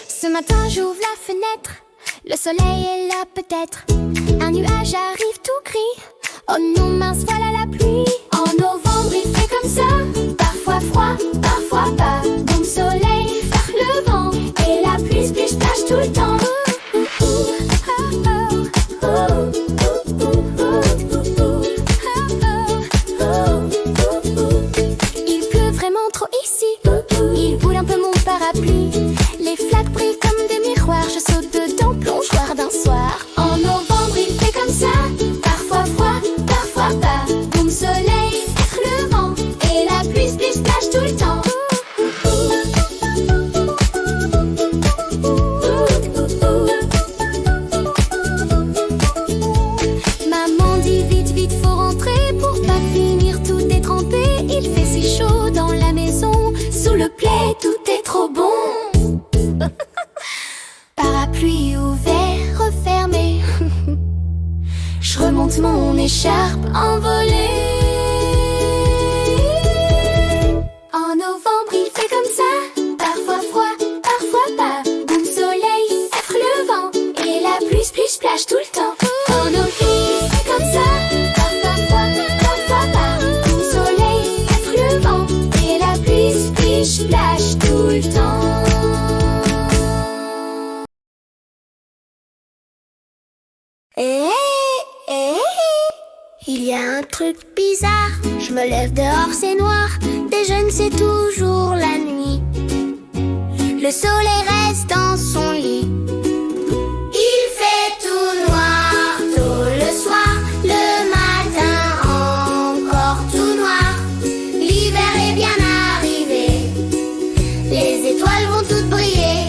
Ce matin j'ouvre la fenêtre, le soleil est là peut-être. Un nuage arrive tout gris, oh non mince voilà la pluie. En novembre il fait comme ça, parfois froid, parfois pas. Bon soleil, faire le vent, et la pluie splish splash tout le temps. Il pleut vraiment trop ici, il boule un peu mon parapluie. Les flaques brillent comme des miroirs, je saute dedans, plongeoir d'un soir. En novembre il fait comme ça, parfois froid, parfois pas. Boum soleil, faire le vent, et la pluie splish splash tout le temps. Maman dit vite vite faut rentrer pour pas finir tout détrempé. Il fait si chaud dans la maison, sous le plaid tout est trop bon. Parapluie ouvert, refermé. Je remonte mon écharpe envolée. En novembre il fait comme ça, parfois froid, parfois pas. Boum soleil, faire le vent, et la pluie splish splash tout le temps. En novembre il fait comme ça, parfois froid, parfois pas. Boum soleil, faire le vent, et la pluie splish splash tout le temps. Il y a un truc bizarre, je me lève dehors c'est noir, déjeune c'est toujours la nuit. Le soleil reste dans son lit. Il fait tout noir tôt le soir, le matin encore tout noir. L'hiver est bien arrivé, les étoiles vont toutes briller.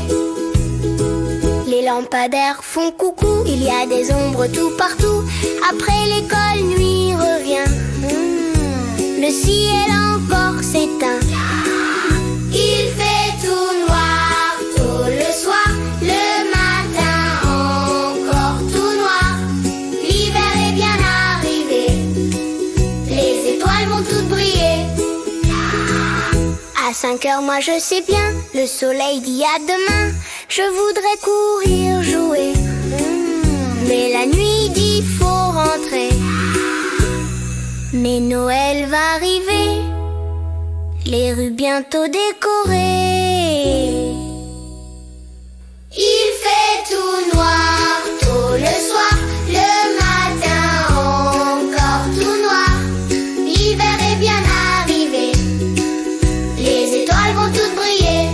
Les lampadaires font coucou, il y a des ombres tout partout. Après l'école, nuit revient. Le ciel encore s'éteint. Il fait tout noir tôt le soir, le matin encore tout noir. L'hiver est bien arrivé, les étoiles vont toutes briller. À 5 heures, moi je sais bien, le soleil dit à demain. Je voudrais courir, jouer, mais la nuit dit faut rentrer. Mais Noël va arriver, les rues bientôt décorées. Il fait tout noir tôt le soir, le matin encore tout noir. L'hiver est bien arrivé, les étoiles vont toutes briller.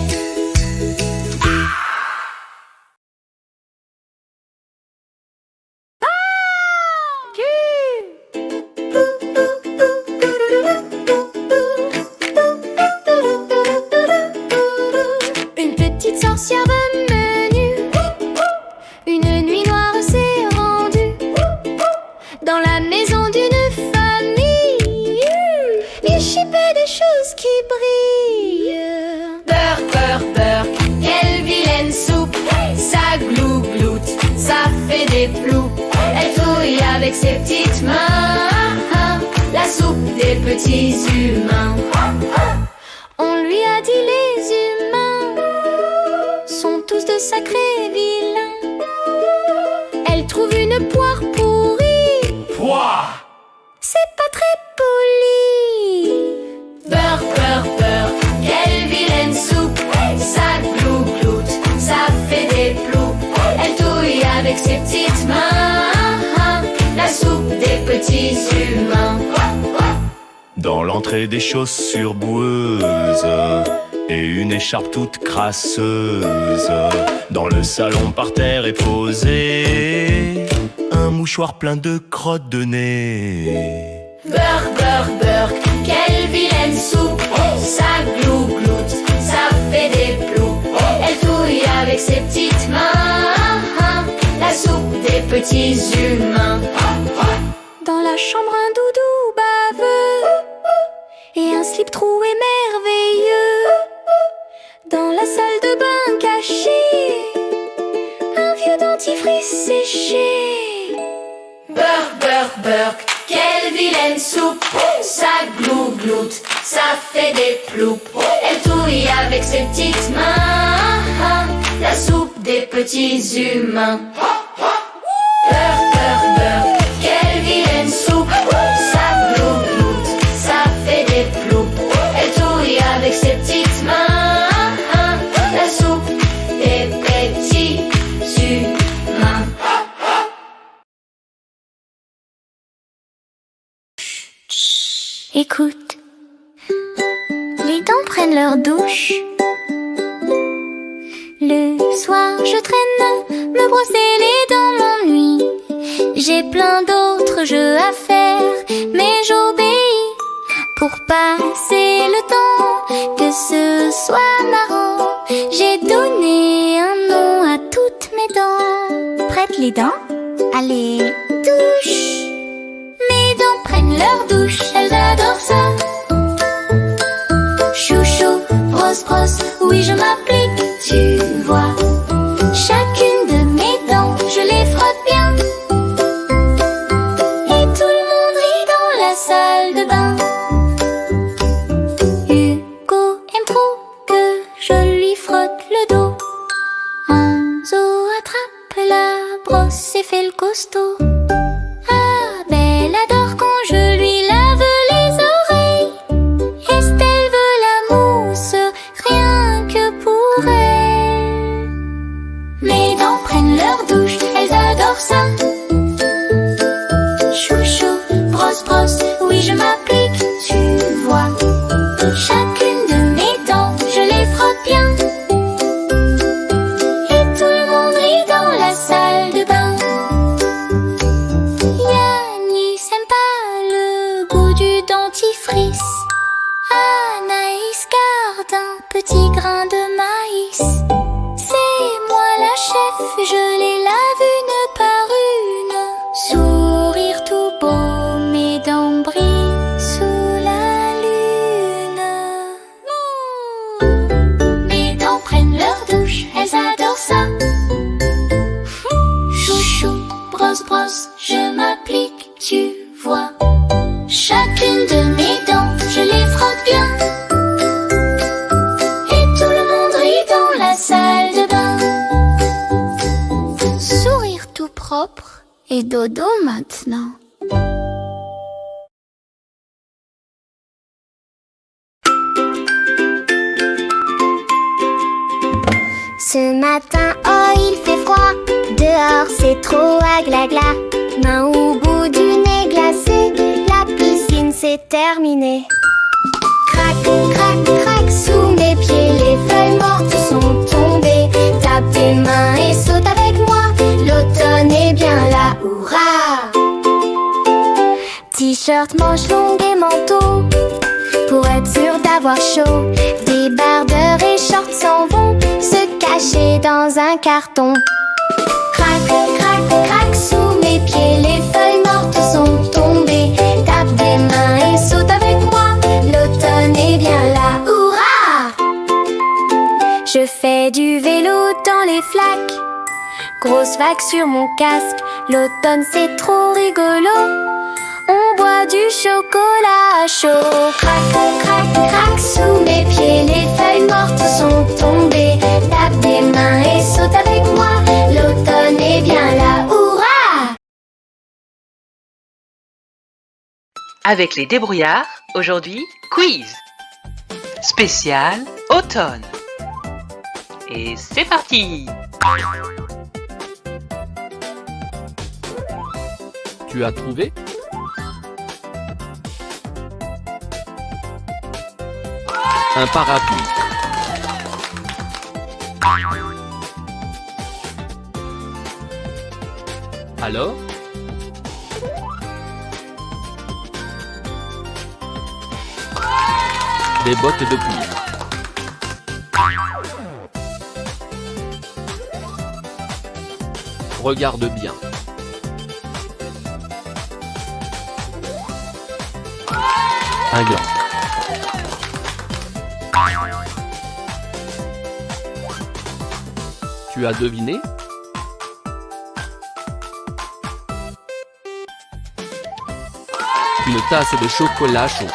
Une petite sorcière venue, une nuit noire s'est rendue dans la maison d'une famille. Il chipait des choses qui brillent. Beurre, beurre, beurre, quelle vilaine soupe. Ça glougloute, ça fait des plous. Elle touille avec ses petites mains la soupe des petits humains. On lui a dit les humains sont tous de sacrés vilains. Elle trouve une poire pourrie. Poire! C'est pas très poli. Beurre, beurre, beurre, quelle vilaine soupe. Ça glougloute, ça fait des plous. Elle touille avec ses petites mains la soupe des petits humains. Dans l'entrée des chaussures boueuses et une écharpe toute crasseuse. Dans le salon par terre est posé un mouchoir plein de crottes de nez. Beurre, beurre, beurre, quelle vilaine soupe. Ça glougloute, ça fait des plous. Elle touille avec ses petites mains la soupe des petits humains. Dans la chambre un doudou baveux et un slip troué merveilleux. Dans la salle de bain cachée, un vieux dentifrice séché. burk, quelle vilaine soupe. Ça glougloute, ça fait des ploups. Elle touille avec ses petites mains, la soupe des petits humains. Burk, burk, quelle vilaine soupe. Ça glougloute, ça fait des ploups. Elle touille avec ses petites mains, la soupe des petits humains. Écoute, les dents prennent leur douche. Le soir je traîne, me brosser les dents m'ennuie. J'ai plein d'autres jeux à faire, mais j'obéis pour passer le temps, que ce soit marrant. J'ai donné un nom à toutes mes dents. Prête les dents, allez, touche. Mes dents prennent leur douche, elles adorent ça. Chouchou, brosse, brosse, oui je m'applique, tu vois. Chacune de mes dents, je les frotte bien. Et tout le monde rit dans la salle de bain. Hugo aime trop que je lui frotte le dos. Enzo attrape la brosse et fait le costaud. Abel adore quand je lui lave les oreilles. Estelle veut la mousse, rien que pour elle. Mes dents prennent leur douche, elles adorent ça. Chouchou, brosse, brosse, oui je m'applique, tu vois. Chacune de mes dents, je les frotte bien. Et tout le monde rit dans la salle de bain. Yanis aime pas le goût du dentifrice. Anaïs garde un petit grain de maïs. C'est moi la chef, je les lave une par une. Sourire tout beau, mes dents brillent sous la lune. Mes dents prennent leur douche, elles adorent ça. Chouchou, brosse, brosse, je m'applique, tu vois. Chacune de mes dents, je les frotte bien. Et tout le monde rit dans la salle de bain. Sourire tout propre et dodo maintenant. Ce matin, oh il fait froid, dehors c'est trop aglagla. Main au bout du nez glacé, la piscine c'est terminé. Crac, crac, crac, sous mes pieds, les feuilles mortes sont tombées. Tape tes mains et saute avec moi, l'automne est bien là, hurrah! T-shirt, manches longues et manteau, pour être sûr d'avoir chaud. Débardeurs et shorts s'en vont se cacher dans un carton. Crac, crac, crac, sous mes pieds, les feuilles mortes sont tombées. Tape des mains et saute avec moi, l'automne est bien là, hurrah! Je fais du vélo dans les flaques, grosse vague sur mon casque. L'automne c'est trop rigolo, on boit du chocolat chaud. Crac, crac, crac, sous mes pieds, les feuilles mortes sont tombées. Tape des mains et saute avec moi, l'automne est bien là, hurrah! Avec les débrouillards, aujourd'hui, quiz spécial automne. Et c'est parti! Tu as trouvé? Un parapluie. Alors? Des bottes de pluie. Regarde bien. Un gland. Tu as deviné? Une tasse de chocolat chaud.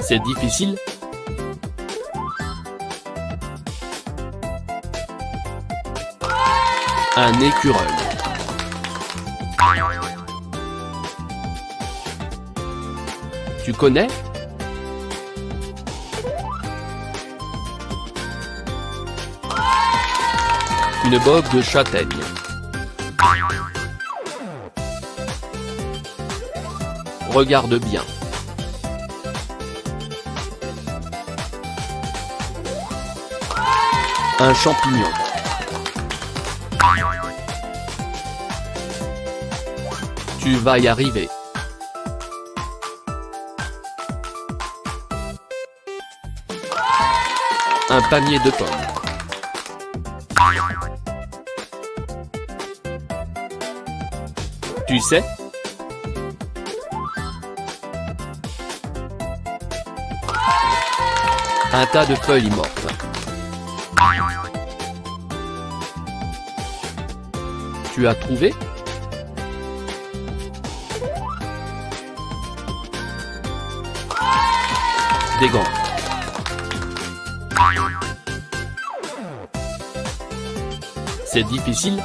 C'est difficile? Un écureuil. Tu connais? Une bogue de châtaigne. Regarde bien. Un champignon. Tu vas y arriver. Un panier de pommes. Tu sais? Un tas de feuilles mortes. Tu as trouvé? Des gants. C'est difficile?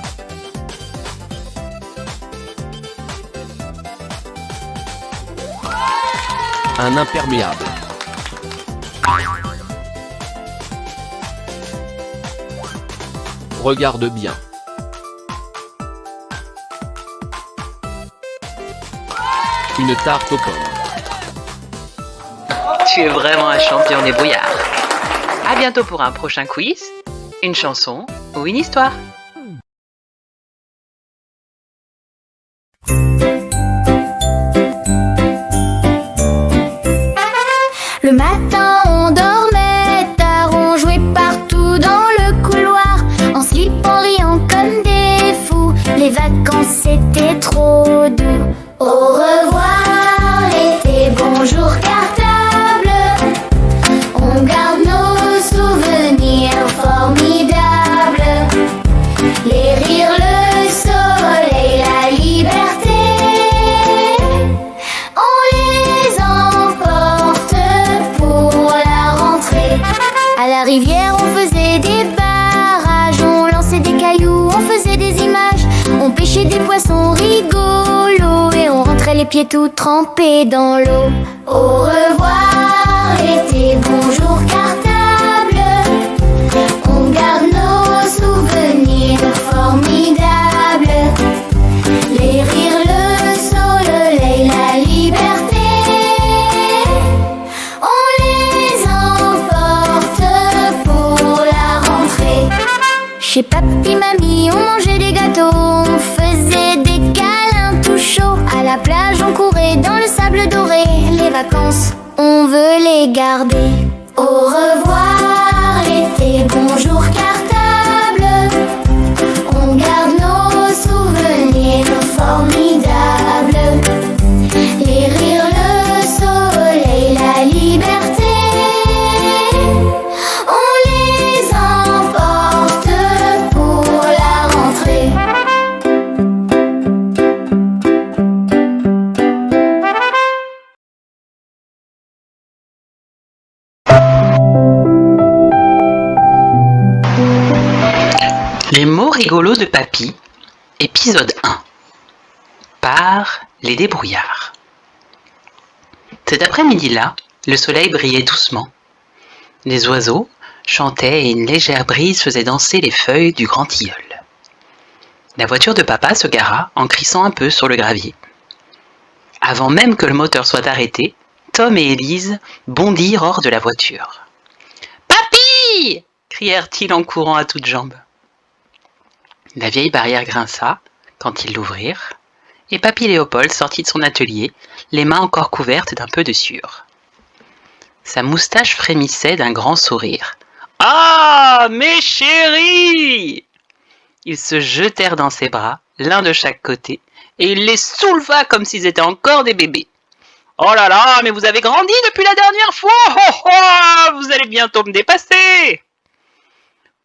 Un imperméable. Regarde bien. Une tarte aux pommes. Tu es vraiment un champion des brouillards. À bientôt pour un prochain quiz, une chanson ou une histoire. Le matin on dormait tard, on jouait partout dans le couloir, en slip, en riant comme des fous. Les vacances c'était trop doux. Au revoir l'été, bonjour cartable. On garde nos souvenirs formidables. Les rires, le soleil, la liberté. On les emporte pour la rentrée. À la rivière on faisait des barrages, on lançait des cailloux, on faisait des images, on pêchait des poissons rigolos et on rentrait les pieds tout trempés dans l'eau. Au revoir l'été, bonjour cartable. On garde nos souvenirs formidables. Les rires, le soleil, la liberté. On les emporte pour la rentrée. Chez papy, mamie, on mangeait des gâteaux, on faisait des câlins tout chauds. À la plage, on courait dans le sable doré. Les vacances, on veut les garder. Au revoir l'été, bonjour cartable. On garde nos souvenirs formidables. Les rires, le soleil, la liberté. On les emporte pour la rentrée. Les mots rigolos de Papy, épisode 1. Par les débrouillards. Cet après-midi-là, le soleil brillait doucement. Les oiseaux chantaient et une légère brise faisait danser les feuilles du grand tilleul. La voiture de papa se gara en crissant un peu sur le gravier. Avant même que le moteur soit arrêté, Tom et Élise bondirent hors de la voiture. « Papy !» crièrent-ils en courant à toutes jambes. La vieille barrière grinça quand ils l'ouvrirent, et Papy Léopold sortit de son atelier, les mains encore couvertes d'un peu de sueur. Sa moustache frémissait d'un grand sourire. « Ah, mes chéris !» Ils se jetèrent dans ses bras, l'un de chaque côté, et il les souleva comme s'ils étaient encore des bébés. « Oh là là, mais vous avez grandi depuis la dernière fois! Oh, oh, vous allez bientôt me dépasser !»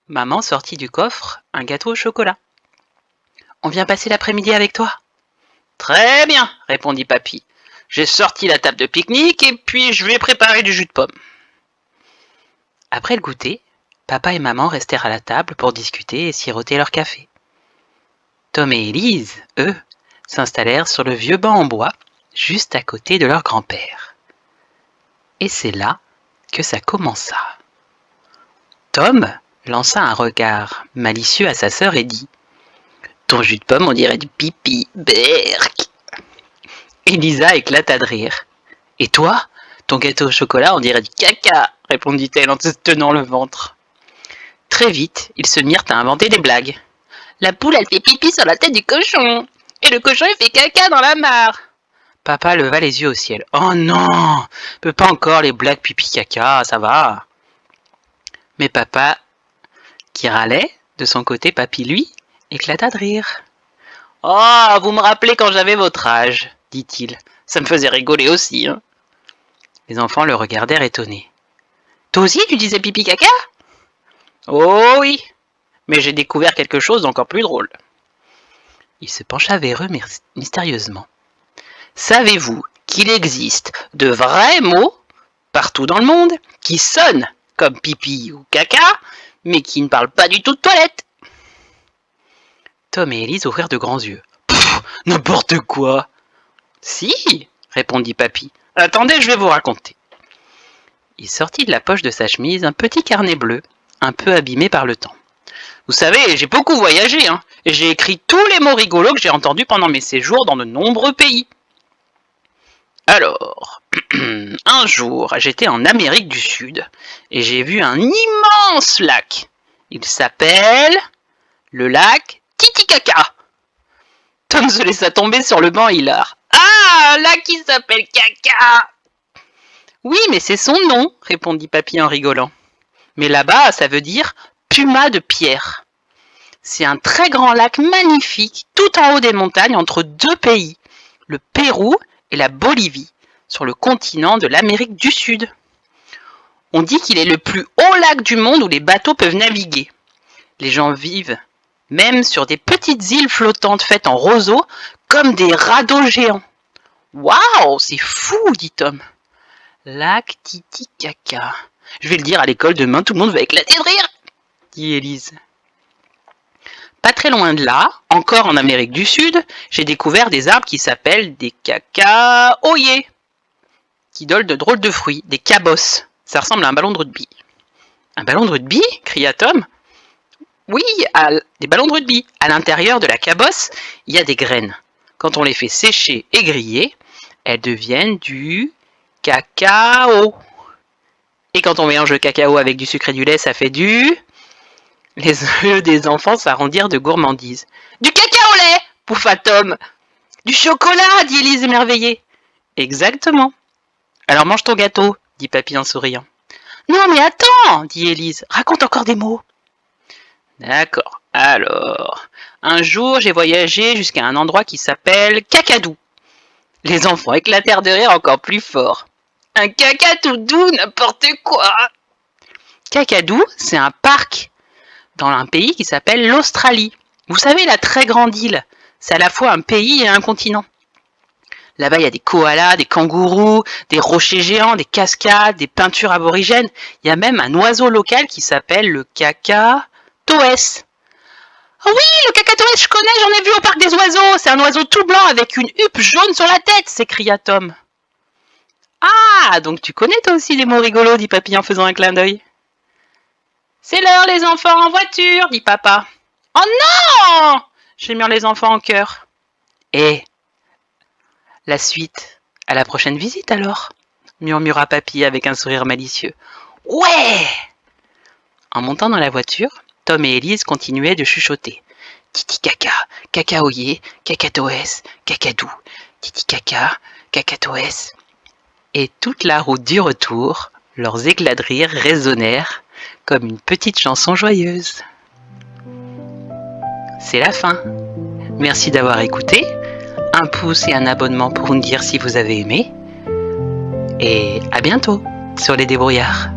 Maman sortit du coffre un gâteau au chocolat. on vient passer l'après-midi avec toi. Très bien, répondit Papy. J'ai sorti la table de pique-nique et puis je vais préparer du jus de pomme. Après le goûter, papa et maman restèrent à la table pour discuter et siroter leur café. Tom et Élise, eux, s'installèrent sur le vieux banc en bois, juste à côté de leur grand-père. Et c'est là que ça commença. Tom lança un regard malicieux à sa sœur et dit « Ton jus de pomme, on dirait du pipi, berk !» Elisa éclata de rire. « Et toi, ton gâteau au chocolat, on dirait du caca !» répondit-elle en se tenant le ventre. Très vite, ils se mirent à inventer des blagues. « La poule, elle fait pipi sur la tête du cochon, et le cochon, il fait caca dans la mare !» Papa leva les yeux au ciel. « Oh non, peut pas encore les blagues pipi-caca, ça va !» Mais papa, qui râlait, de son côté, Papy, lui, éclata de rire. « Oh, vous me rappelez quand j'avais votre âge, dit-il. Ça me faisait rigoler aussi. Hein. » Les enfants le regardèrent étonnés. « Toi aussi, tu disais pipi-caca ?»« Oh oui, mais j'ai découvert quelque chose d'encore plus drôle. » Il se pencha vers eux mystérieusement. « Savez-vous qu'il existe de vrais mots, partout dans le monde, qui sonnent comme pipi ou caca, mais qui ne parlent pas du tout de toilette ?» Tom et Élise ouvrirent de grands yeux. « N'importe quoi !»« Si !» répondit Papy. « Attendez, je vais vous raconter. » Il sortit de la poche de sa chemise un petit carnet bleu, un peu abîmé par le temps. « Vous savez, j'ai beaucoup voyagé, hein, et j'ai écrit tous les mots rigolos que j'ai entendus pendant mes séjours dans de nombreux pays. Alors, un jour, j'étais en Amérique du Sud, et j'ai vu un immense lac. Il s'appelle le lac Titicaca. » Tom se laissa tomber sur le banc hilar. « Ah, là qui s'appelle Caca !»« Oui, mais c'est son nom, » répondit Papy en rigolant. « Mais là-bas, ça veut dire Puma de pierre. C'est un très grand lac magnifique, tout en haut des montagnes, entre deux pays, le Pérou et la Bolivie, sur le continent de l'Amérique du Sud. On dit qu'il est le plus haut lac du monde où les bateaux peuvent naviguer. Les gens vivent même sur des petites îles flottantes faites en roseaux, comme des radeaux géants. « Waouh, c'est fou !» dit Tom. « Lac Titicaca. Je vais le dire à l'école demain, tout le monde va éclater de rire !» dit Élise. Pas très loin de là, encore en Amérique du Sud, j'ai découvert des arbres qui s'appellent des cacaoyers, qui donnent de drôles de fruits, des cabosses. Ça ressemble à un ballon de rugby. « Un ballon de rugby ?» cria Tom. « Oui, des ballons de rugby. À l'intérieur de la cabosse, il y a des graines. Quand on les fait sécher et griller, elles deviennent du cacao. Et quand on mélange le cacao avec du sucre et du lait, ça fait du... » Les yeux des enfants s'arrondirent de gourmandise. « Du cacao au lait !» pouffa Tom. « Du chocolat !» dit Élise émerveillée. « Exactement. Alors mange ton gâteau, dit Papy en souriant. « Non mais attends, dit Élise, raconte encore des mots. » D'accord, alors, un jour j'ai voyagé jusqu'à un endroit qui s'appelle Kakadou. Les enfants éclatèrent de rire encore plus fort. Un caca tout doux, n'importe quoi. Kakadou, c'est un parc dans un pays qui s'appelle l'Australie. Vous savez, la très grande île, c'est à la fois un pays et un continent. Là-bas, il y a des koalas, des kangourous, des rochers géants, des cascades, des peintures aborigènes. Il y a même un oiseau local qui s'appelle le cacatoès. Ah oui, le cacatoès, je connais, j'en ai vu au parc des oiseaux. C'est un oiseau tout blanc avec une huppe jaune sur la tête, s'écria Tom. Ah, donc tu connais toi aussi des mots rigolos, dit Papy en faisant un clin d'œil. C'est l'heure, les enfants, en voiture, dit papa. Oh non! Gémirent les enfants en chœur. Et la suite, à la prochaine visite alors, murmura Papy avec un sourire malicieux. Ouais! En montant dans la voiture, Tom et Élise continuaient de chuchoter. Titicaca, cacaoyer, cacatoès, cacadou, titicaca, cacatoès. Et toute la route du retour, leurs éclats de rire résonnèrent comme une petite chanson joyeuse. C'est la fin. Merci d'avoir écouté. Un pouce et un abonnement pour nous dire si vous avez aimé. Et à bientôt sur les débrouillards.